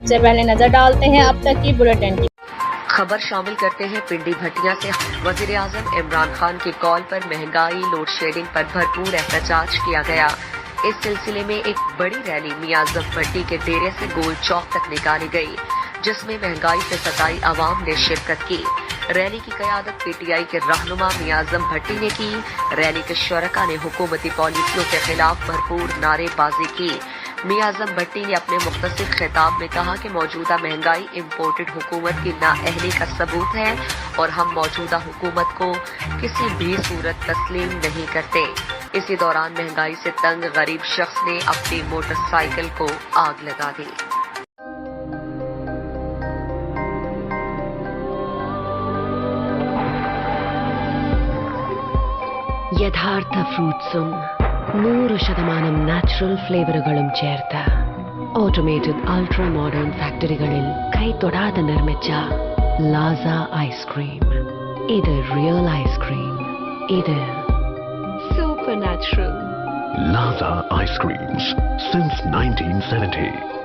سے پہلے نظر ڈالتے ہیں اب تک کی بلیٹن کی خبر شامل کرتے ہیں پنڈی بھٹیا سے۔ وزیر اعظم عمران خان کی کال پر مہنگائی لوڈ شیڈنگ پر بھرپور احتجاج کیا گیا۔ اس سلسلے میں ایک بڑی ریلی میاں اعظم بھٹی کے ڈیرے سے گول چوک تک نکالی گئی، جس میں مہنگائی سے ستائی عوام نے شرکت کی۔ ریلی کی قیادت پی ٹی آئی کے رہنما میاں اعظم بھٹی نے کی۔ ریلی کے شرکاء نے حکومتی پالیسیوں کے خلاف بھرپور نعرے بازی کی۔ میاں اعظم بھٹی نے اپنے مختصر خطاب میں کہا کہ موجودہ مہنگائی امپورٹڈ حکومت کی نااہلی کا ثبوت ہے اور ہم موجودہ حکومت کو کسی بھی صورت تسلیم نہیں کرتے۔ اسی دوران مہنگائی سے تنگ غریب شخص نے اپنی موٹر سائیکل کو آگ لگا دی۔ യഥാർത്ഥ ഫ്രൂട്ട്സും 100% നാച്ചുറൽ ഫ്ലേവറുകളും ചേർത്ത് ഓട്ടോമേറ്റഡ് അൾട്രാ മോഡേൺ ഫാക്ടറികളിൽ കൈതൊടാതെ നിർമ്മിച്ച ലാസ ഐസ്ക്രീം. ഇത് റിയൽ ഐസ്ക്രീം. ഇത് super natural. Laza Ice Creams since 1970.